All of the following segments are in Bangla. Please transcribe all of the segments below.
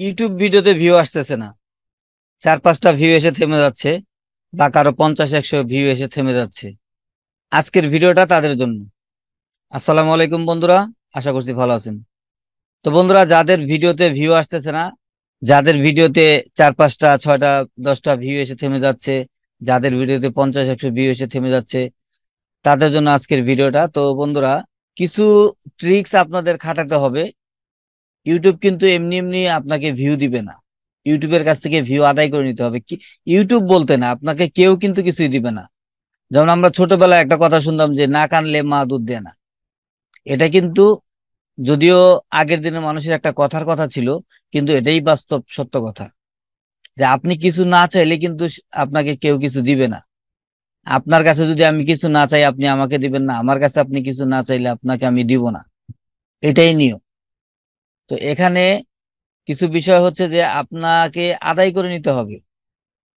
ইউটিউব ভিডিওতে ভিউ আসতেছে না, 4-5টা ভিউ এসে থেমে যাচ্ছে, বা কারো 50-100 ভিউ এসে থেমে যাচ্ছে। আজকের ভিডিওটা তাদের জন্য। আসসালামু আলাইকুম বন্ধুরা, আশা করছি ভালো আছেন। তো বন্ধুরা, যাদের ভিডিওতে ভিউ আসতেছে না, যাদের ভিডিওতে 4-5টা 6টা 10টা ভিউ এসে থেমে যাচ্ছে, যাদের ভিডিওতে 50-100 ভিউ এসে থেমে যাচ্ছে, তাদের জন্য আজকের ভিডিওটা। তো বন্ধুরা, কিছু ট্রিক্স আপনাদের খাটাতে হবে। ইউটিউব কিন্তু এমনি এমনি আপনাকে ভিউ দিবে না। ইউটিউবের কাছ থেকে ভিউ আদায় করে নিতে হবে। কি ইউটিউব বলতে না, আপনাকে কেউ কিন্তু কিছুই দিবে না। যেমন আমরা ছোটবেলায় একটা কথা শুনতাম যে না কানলে মা দুধ দেয় না। এটা কিন্তু, যদিও আগের দিনের মানুষের একটা কথার কথা ছিল, কিন্তু এটাই বাস্তব সত্য কথা, যে আপনি কিছু না চাইলে কিন্তু আপনাকে কেউ কিছু দিবে না। আপনার কাছে যদি আমি কিছু না চাই, আপনি আমাকে দিবেন না। আমার কাছে আপনি কিছু না চাইলে আপনাকে আমি দিব না। এটাই নিয়ম। তো এখানে কিছু বিষয় হচ্ছে যে আপনাকে আদায় করে নিতে হবে।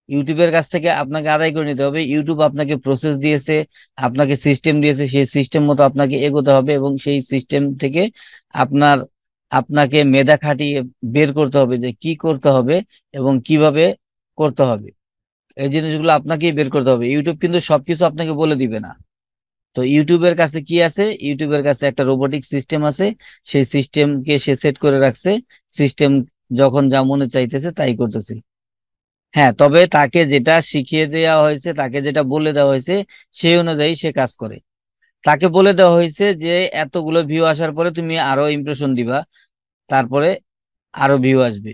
ইউটিউবের কাছ থেকে আপনাকে আদায় করে নিতে হবে। ইউটিউব আপনাকে প্রসেস দিয়েছে, আপনাকে সিস্টেম দিয়েছে, সেই সিস্টেম মতো আপনাকে এগোতে হবে, এবং সেই সিস্টেম থেকে আপনার আপনাকে মেধা খাটিয়ে বের করতে হবে যে কি করতে হবে এবং কিভাবে করতে হবে। এই জিনিসগুলো আপনাকেই বের করতে হবে। ইউটিউব কিন্তু সবকিছু আপনাকে বলে দিবে না। তো ইউটিউবের কাছে কি আছে? ইউটিউবের কাছে একটা রোবোটিক সিস্টেম আছে। সেই সিস্টেমকে সে সেট করে রাখছে। সিস্টেম যখন যা মনে চাইতেছে তাই করতেছে। হ্যাঁ, তবে তাকে যেটা শিখিয়ে দেওয়া হয়েছে, তাকে যেটা বলে দেওয়া হয়েছে, সেই অনুযায়ী সে কাজ করে। তাকে বলে দেওয়া হয়েছে যে এতগুলো ভিউ আসার পরে তুমি আরো ইমপ্রেশন দিবা, তারপরে আরো ভিউ আসবে।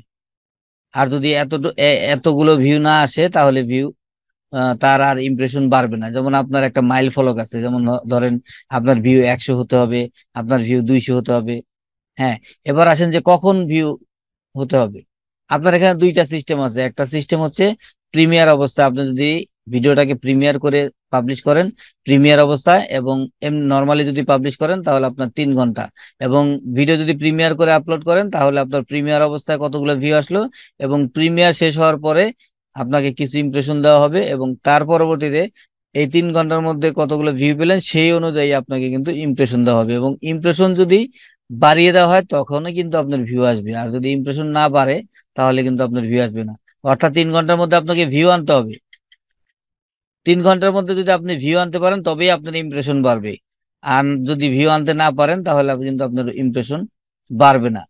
আর যদি এতগুলো ভিউ না আসে, তাহলে তার আর ইমপ্রেশন বাড়বে না। যেমন আপনার একটা মাইল ফলক আছে, যেমন ধরেন আপনার ভিউ 100 হতে হবে, আপনার ভিউ 200 হতে হবে। হ্যাঁ, এবার আসেন যে কখন ভিউ হতে হবে। আপনার এখানে দুইটা সিস্টেম আছে। একটা সিস্টেম হচ্ছে প্রিমিয়ার অবস্থা। আপনি যদি ভিডিওটাকে প্রিমিয়ার করে পাবলিশ করেন, প্রিমিয়ার অবস্থায়, এবং নর্মালি যদি পাবলিশ করেন তাহলে আপনার 3 ঘন্টা। এবং ভিডিও যদি প্রিমিয়ার করে আপলোড করেন তাহলে আপনার প্রিমিয়ার অবস্থায় কতগুলো ভিউ আসলো, এবং প্রিমিয়ার শেষ হওয়ার পরে আপনাকে কিছু ইমপ্রেশন দেওয়া হবে, এবং তার পরবর্তীতে এই 3 ঘন্টার মধ্যে কতগুলো ভিউ পেলেন সেই অনুযায়ী আপনাকে কিন্তু ইমপ্রেশন দেওয়া হবে। এবং ইমপ্রেশন যদি বাড়িয়ে দেওয়া হয় তখনই কিন্তু আপনার ভিউ আসবে। আর যদি ইমপ্রেশন না বাড়ে, তাহলে কিন্তু আপনার ভিউ আসবে না। অর্থাৎ 3 ঘন্টার মধ্যে আপনাকে ভিউ আনতে হবে। 3 ঘন্টার মধ্যে যদি আপনি ভিউ আনতে পারেন তবেই আপনার ইমপ্রেশন বাড়বে। আর যদি ভিউ আনতে না পারেন তাহলে কিন্তু আপনার ইমপ্রেশন বাড়বে না।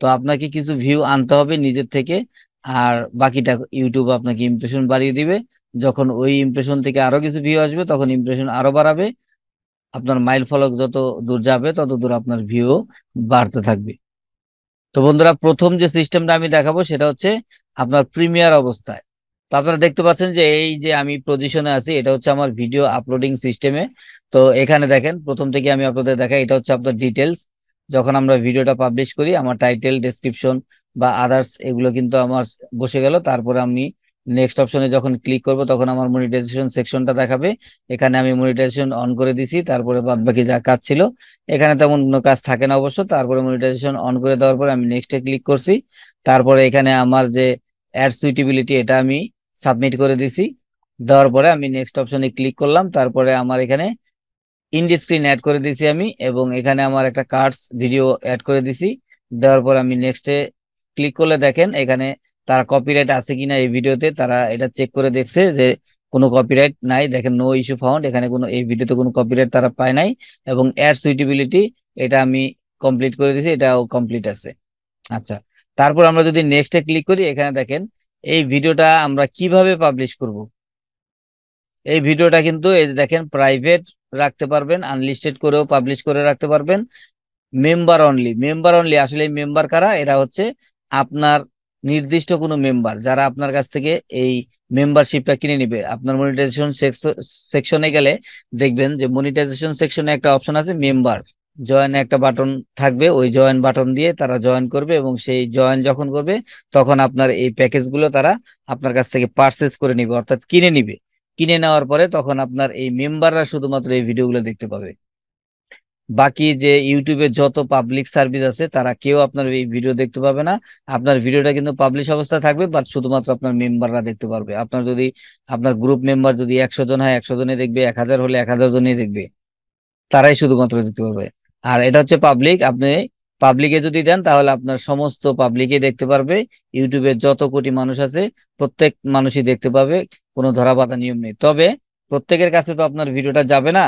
তো আপনাকে কিছু ভিউ আনতে হবে নিজের থেকে। আর বাকিটা ইউটিউব আপনাকে ইমপ্রেশন বাড়িয়ে দিবে। যখন ওই ইমপ্রেশন থেকে আরো কিছু ভিউ আসবে, তখন ইমপ্রেশন আরো বাড়াবে। আপনার মাইল ফলক যত দূর যাবে তত দূর আপনার ভিউ বাড়তে থাকবে। তো বন্ধুরা, প্রথম যে সিস্টেমটা আমি দেখাবো সেটা হচ্ছে আপনার প্রিমিয়ার অবস্থায়। তো আপনারা দেখতে পাচ্ছেন যে এই যে আমি পজিশনে আছি, এটা হচ্ছে আমার ভিডিও আপলোডিং সিস্টেমে। তো এখানে দেখেন, প্রথম থেকে আমি আপনাদের দেখাই। এটা হচ্ছে আপনার ডিটেলস। যখন আমরা ভিডিওটা পাবলিশ করি, আমার টাইটেল, ডেসক্রিপশন বা আদার্স এগুলো কিন্তু আমার বসে গেল। তারপরে আমি নেক্সট অপশনে যখন ক্লিক করব তখন আমার মনিটাইজেশন সেকশনটা দেখাবে। এখানে আমি মনিটাইজেশন অন করে দিছি, তারপরে বাদ বাকি যা কাজ ছিল, এখানে তেমন কোনো কাজ থাকে না অবশ্য। তারপরে মনিটাইজেশন অন করে দেওয়ার পরে আমি নেক্সটে ক্লিক করছি। তারপরে এখানে আমার যে অ্যাড সুইটেবিলিটি, এটা আমি সাবমিট করে দিছি। দেওয়ার পরে আমি নেক্সট অপশনে ক্লিক করলাম। তারপরে আমার এখানে ইন্ড স্ক্রিন অ্যাড করে দিছি আমি, এবং এখানে আমার একটা কার্ডস ভিডিও অ্যাড করে দিছি। দেওয়ার পর আমি নেক্সটে ক্লিক করলে দেখেন এখানে তারা কপিরাইট আছে কিনা এই ভিডিওতে তারা এটা চেক করে দেখছে যে কোনো কপিরাইট নাই। দেখেন নো ইস্যু ফাউন্ড, এখানে কোনো এই ভিডিওতে কোনো কপিরাইট তারা পায় নাই। এবং অ্যাড সুইটেবিলিটি এটা আমি কমপ্লিট করে দিছি, এটাও কমপ্লিট আছে। আচ্ছা, তারপর আমরা যদি নেক্সটে ক্লিক করি, এখানে দেখেন এই ভিডিওটা আমরা কিভাবে পাবলিশ করব। এই ভিডিওটা কিন্তু এই যে দেখেন, প্রাইভেট রাখতে পারবেন, আনলিস্টেড করেও পাবলিশ করে রাখতে পারবেন, মেম্বার অনলি। মেম্বার অনলি আসলে এই মেম্বার কারা? এরা হচ্ছে আপনার নির্দিষ্ট কোনো মেম্বার, যারা আপনার কাছ থেকে এই মেম্বারশিপটা কিনে নিবে। আপনার মনিটাইজেশন সেকশনে গেলে দেখবেন যে মনিটাইজেশন সেকশনে একটা অপশন আছে মেম্বার, জয়েন একটা বাটন থাকবে। ওই জয়েন বাটন দিয়ে তারা জয়েন করবে, এবং সেই জয়েন যখন করবে তখন আপনার এই প্যাকেজগুলো তারা আপনার কাছ থেকে পারচেস করে নিবে, অর্থাৎ কিনে নিবে। কিনে নেওয়ার পরে তখন আপনার এই মেম্বাররা শুধুমাত্র এই ভিডিওগুলো দেখতে পাবে। বাকি যে ইউটিউবে যত পাবলিক সার্ভিস আছে তারা কেউ আপনার এই ভিডিও দেখতে পাবে না। আপনার ভিডিওটা কিন্তু পাবলিশ অবস্থা থাকবে, বাট শুধুমাত্র আপনার মেম্বাররা দেখতে পারবে। আপনার যদি আপনার গ্রুপ মেম্বার যদি 100 জন হয় 100 জনই দেখবে, 1000 হলে 1000 জনই দেখবে। তারাই শুধুমাত্র দেখতে পারবে। আর এটা হচ্ছে পাবলিক, আপনি পাবলিকে যদি দেন তাহলে আপনার সমস্ত পাবলিকই দেখতে পারবে। ইউটিউবে যত কোটি মানুষ আছে প্রত্যেক মানুষই দেখতে পাবে, কোনো ধরা বাঁধা নিয়ম নেই। তবে প্রত্যেকের কাছে তো আপনার ভিডিওটা যাবে না,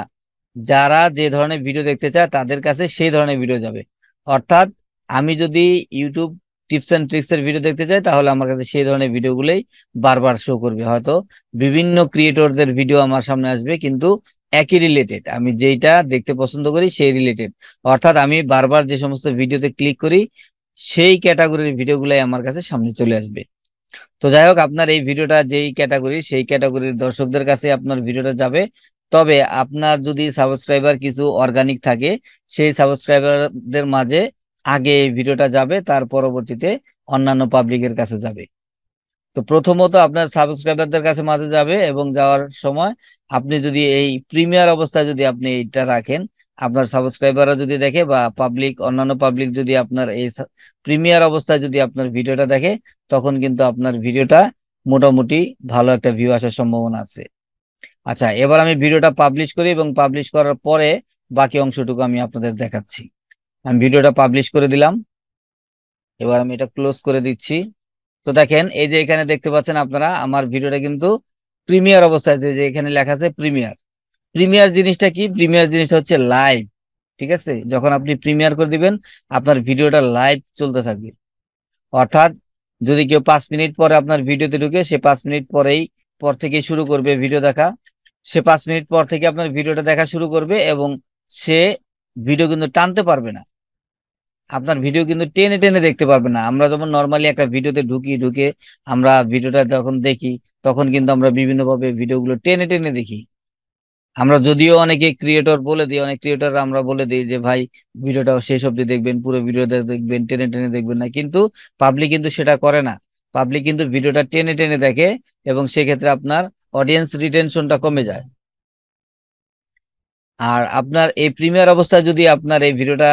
যারা যে ধরনের ভিডিও দেখতে চায় তাদের কাছে সেই ধরনের ভিডিও যাবে। অর্থাৎ আমি যদি ইউটিউব টিপস এন্ড ট্রিক্স এর ভিডিও দেখতে চাই তাহলে আমার কাছে সেই ধরনের ভিডিওগুলোই বারবার শো করবে। হয়তো বিভিন্ন ক্রিয়েটরদের ভিডিও আমার সামনে আসবে, কিন্তু একই রিলেটেড, আমি যেইটা দেখতে পছন্দ করি সেই রিলেটেড। অর্থাৎ আমি বারবার যে সমস্ত ভিডিওতে ক্লিক করি সেই ক্যাটাগরির ভিডিওগুলাই আমার কাছে সামনে চলে আসবে। তো যাই হোক, আপনার এই ভিডিওটা যেই ক্যাটাগরি সেই ক্যাটাগরির দর্শকদের কাছে আপনার ভিডিওটা যাবে। তবে আপনার যদি সাবস্ক্রাইবার কিছু অর্গানিক থাকে সেই সাবস্ক্রাইবারদের মাঝে আগে এই ভিডিওটা যাবে, তার পরবর্তীতে অন্যান্য পাবলিকের কাছে যাবে। তো প্রথমত আপনার সাবস্ক্রাইবারদের কাছে মাঝে যাবে, এবং যাওয়ার সময় আপনি যদি এই প্রিমিয়ার অবস্থায় যদি আপনি এইটা রাখেন, আপনার সাবস্ক্রাইবাররা যদি দেখে বা পাবলিক, অন্যান্য পাবলিক যদি আপনার এই প্রিমিয়ার অবস্থায় যদি আপনার ভিডিওটা দেখে, তখন কিন্তু আপনার ভিডিওটা মোটামুটি ভালো একটা ভিউ আসার সম্ভাবনা আছে। আচ্ছা, এবার আমি ভিডিওটা পাবলিশ করি, এবং পাবলিশ করার পরে বাকি অংশটুকু আমি আপনাদের দেখাচ্ছি। আমি ভিডিওটা পাবলিশ করে দিলাম, এবার আমি এটা ক্লোজ করে দিচ্ছি। তো দেখেন, এই যে এখানে দেখতে পাচ্ছেন আপনারা আমার ভিডিওটা কিন্তু প্রিমিয়ার অবস্থায় আছে, যে এখানে লেখা আছে প্রিমিয়ার। প্রিমিয়ার জিনিসটা কি? প্রিমিয়ার জিনিসটা হচ্ছে লাইভ। ঠিক আছে, যখন আপনি প্রিমিয়ার করে দিবেন আপনার ভিডিওটা লাইভ চলতে থাকবে। অর্থাৎ যদি কেউ 5 মিনিট পরে আপনার ভিডিওতে ঢুকে, সে 5 মিনিট পরেই পর থেকে শুরু করবে ভিডিও দেখা। সে 5 মিনিট পর থেকে আপনার ভিডিওটা দেখা শুরু করবে, এবং সে ভিডিও কিন্তু টানতে পারবে না। আপনার ভিডিও কিন্তু টেনে টেনে দেখতে পারবে না। আমরা যেমন নর্মালি একটা ভিডিওতে ঢুকে আমরা ভিডিওটা যখন দেখি, তখন কিন্তু আমরা বিভিন্ন ভাবে ভিডিওগুলো টেনে টেনে দেখি। আমরা যদিও অনেকে ক্রিয়েটর বলে দিই, অনেক ক্রিয়েটর আমরা বলে দিই যে ভাই ভিডিওটা শেষ অবধি দেখবেন, পুরো ভিডিওটা দেখবেন, টেনে টেনে দেখবেন না, কিন্তু পাবলিক কিন্তু সেটা করে না। পাবলিক কিন্তু ভিডিওটা টেনে টেনে দেখে, এবং সেক্ষেত্রে আপনার অডিয়েন্স রিটেনশনটা কমে যায়। আর আপনার এই প্রিমিয়ার অবস্থায় যদি আপনার এই ভিডিওটা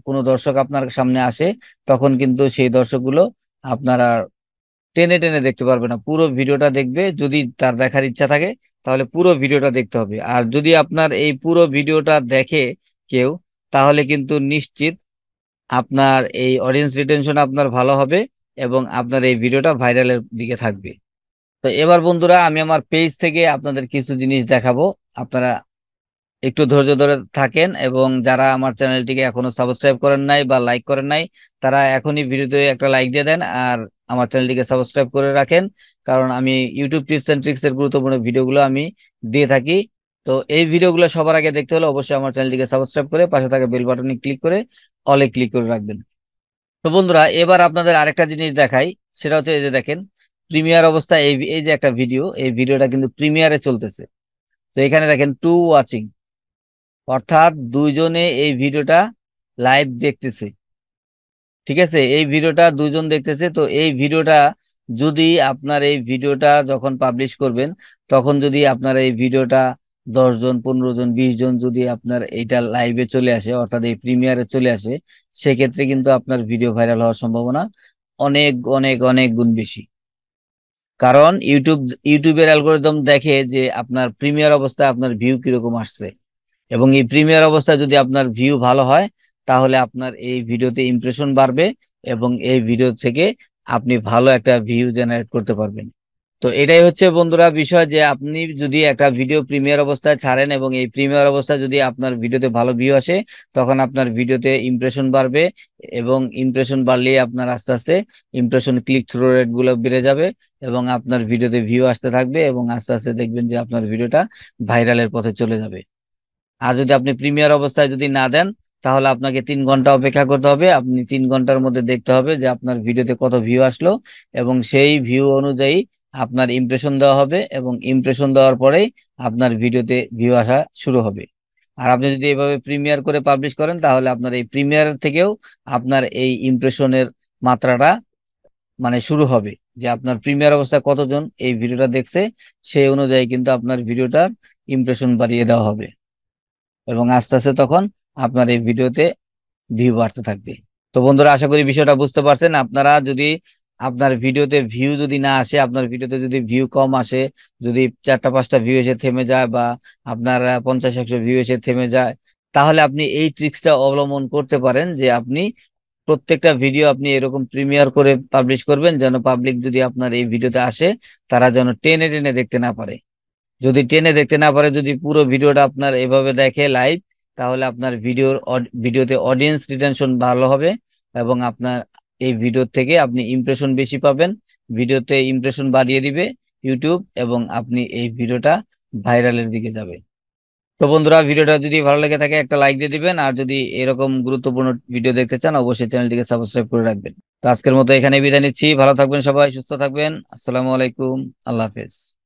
কোনো দর্শক আপনার সামনে আসে, তখন কিন্তু সেই দর্শকগুলো আপনার আর টেনে টেনে দেখতে পারবে না, পুরো ভিডিওটা দেখবে। যদি তার দেখার ইচ্ছা থাকে তাহলে পুরো ভিডিওটা দেখতে হবে। আর যদি আপনার এই পুরো ভিডিওটা দেখে কেউ, তাহলে কিন্তু নিশ্চিত আপনার এই অডিয়েন্স রিটেনশন আপনার ভালো হবে, এবং আপনার এই ভিডিওটা ভাইরালের দিকে থাকবে। তো এবার বন্ধুরা, আমি আমার পেজ থেকে আপনাদের কিছু জিনিস দেখাবো। আপনারা একটু ধৈর্য ধরে থাকেন, এবং যারা আমার চ্যানেলটিকে এখনো সাবস্ক্রাইব করেন নাই বা লাইক করেন নাই, তারা এখনই ভিডিওতে একটা লাইক দিয়ে দেন, আর আমার চ্যানেলটিকে সাবস্ক্রাইব করে রাখেন। কারণ আমি ইউটিউব টিপস এন্ড ট্রিক্স এর গুরুত্বপূর্ণ ভিডিওগুলো আমি দিয়ে থাকি। তো এই ভিডিওগুলো সবার আগে দেখতে হলে অবশ্যই আমার চ্যানেলটিকে সাবস্ক্রাইব করে পাশে থাকা বেল বাটনে ক্লিক করে অলে ক্লিক করে রাখবেন। তো বন্ধুরা, এবার আপনাদের আরেকটা জিনিস দেখাই। সেটা হচ্ছে এই যে দেখেন, প্রিমিয়ার অবস্থায় এই এই যে একটা ভিডিও, এই ভিডিওটা কিন্তু প্রিমিয়ারে চলতেছে। তো এখানে দেখেন টু ওয়াচিং, অর্থাৎ দুইজনে এই ভিডিওটা লাইভ দেখতেছে। ঠিক আছে, এই ভিডিওটা দুইজন দেখতেছে। তো এই ভিডিওটা যদি আপনার এই ভিডিওটা যখন পাবলিশ করবেন, তখন যদি আপনার এই ভিডিওটা 10 জন, 15 জন, 20 জন যদি আপনার এইটা লাইভে চলে আসে, অর্থাৎ এই প্রিমিয়ারে চলে আসে, সেক্ষেত্রে কিন্তু আপনার ভিডিও ভাইরাল হওয়ার সম্ভাবনা অনেক অনেক অনেক গুণ বেশি। কারণ ইউটিউবের অ্যালগোরিদম দেখে যে আপনার প্রিমিয়ার অবস্থায় আপনার ভিউ কিরকম আসছে, এবং এই প্রিমিয়ার অবস্থায় যদি আপনার ভিউ ভালো হয়, তাহলে আপনার এই ভিডিওতে ইমপ্রেশন বাড়বে, এবং এই ভিডিও থেকে আপনি ভালো একটা ভিউ জেনারেট করতে পারবেন। তো এটাই হচ্ছে বন্ধুরা বিষয়, যে আপনি যদি একটা ভিডিও প্রিমিয়ার অবস্থায় ছাড়েন এবং এই প্রিমিয়ার অবস্থায় যদি আপনার ভিডিওতে ভালো ভিউ আসে, তখন আপনার ভিডিওতে ইমপ্রেশন বাড়বে, এবং ইমপ্রেশন বাড়লে আপনার আস্তে আস্তে ইমপ্রেশন ক্লিক থ্রু রেট গুলো বেড়ে যাবে, এবং আপনার ভিডিওতে ভিউ আসতে থাকবে, এবং আস্তে আস্তে দেখবেন যে আপনার ভিডিওটা ভাইরালের পথে চলে যাবে। আর যদি আপনি প্রিমিয়ার অবস্থায় যদি না দেন, তাহলে আপনাকে 3 ঘন্টা অপেক্ষা করতে হবে। আপনি 3 ঘন্টার মধ্যে দেখতে হবে যে আপনার ভিডিওতে কত ভিউ আসলো, এবং সেই ভিউ অনুযায়ী আপনার ইমপ্রেশন দেওয়া হবে, এবং ইমপ্রেশন দেওয়ার পরেই আপনার ভিডিওতে ভিউ আসা শুরু হবে। আর আপনি যদি এভাবে প্রিমিয়ার করে পাবলিশ করেন, তাহলে আপনার এই প্রিমিয়ার থেকেও আপনার এই ইমপ্রেশনের মাত্রাটা মানে শুরু হবে, যে আপনার প্রিমিয়ার অবস্থায় কতজন এই ভিডিওটা দেখছে সেই অনুযায়ী কিন্তু আপনার ভিডিওটার ইমপ্রেশন বাড়িয়ে দেওয়া হবে, এবং আস্তে আস্তে তখন আপনার এই ভিডিওতে ভিউ বাড়তে থাকবে। তো বন্ধুরা, আশা করি বিষয়টা বুঝতে পারছেন। আপনারা যদি আপনার ভিডিওতে ভিউ যদি না আসে, আপনার ভিডিওতে যদি ভিউ কম আসে, যদি 4টা 5টা ভিউ এসে থেমে যায়, বা আপনার 50 100 ভিউ এসে থেমে যায়, তাহলে আপনি এই ট্রিক্সটা অবলম্বন করতে পারেন যে আপনি প্রত্যেকটা ভিডিও আপনি এরকম প্রিমিয়ার করে পাবলিশ করবেন, যেন পাবলিক যদি আপনার এই ভিডিওতে আসে তারা যেন টেনে টেনে দেখতে না পারে। যদি টেনে দেখতে না পারে, যদি পুরো ভিডিওটা আপনার এভাবে দেখে লাইভ, তাহলে আপনার ভিডিওতে অডিয়েন্স রিটেনশন ভালো হবে এবং আপনার এই ভিডিও থেকে আপনি ইমপ্রেশন বেশি পাবেন। ভিডিওতে ইমপ্রেশন বাড়িয়ে দিবে ইউটিউব এবং আপনি এই ভিডিওটা ভাইরালের দিকে যাবে। তো বন্ধুরা, ভিডিওটা যদি ভালো লেগে থাকে একটা লাইক দিয়ে দিবেন, আর যদি এরকম গুরুত্বপূর্ণ ভিডিও দেখতে চান অবশ্যই চ্যানেলটিকে সাবস্ক্রাইব করে রাখবেন। তো আজকের মতো এখানে বিদায় নিচ্ছি। ভালো থাকবেন সবাই, সুস্থ থাকবেন। আসসালামু আলাইকুম। আল্লাহ হাফেজ।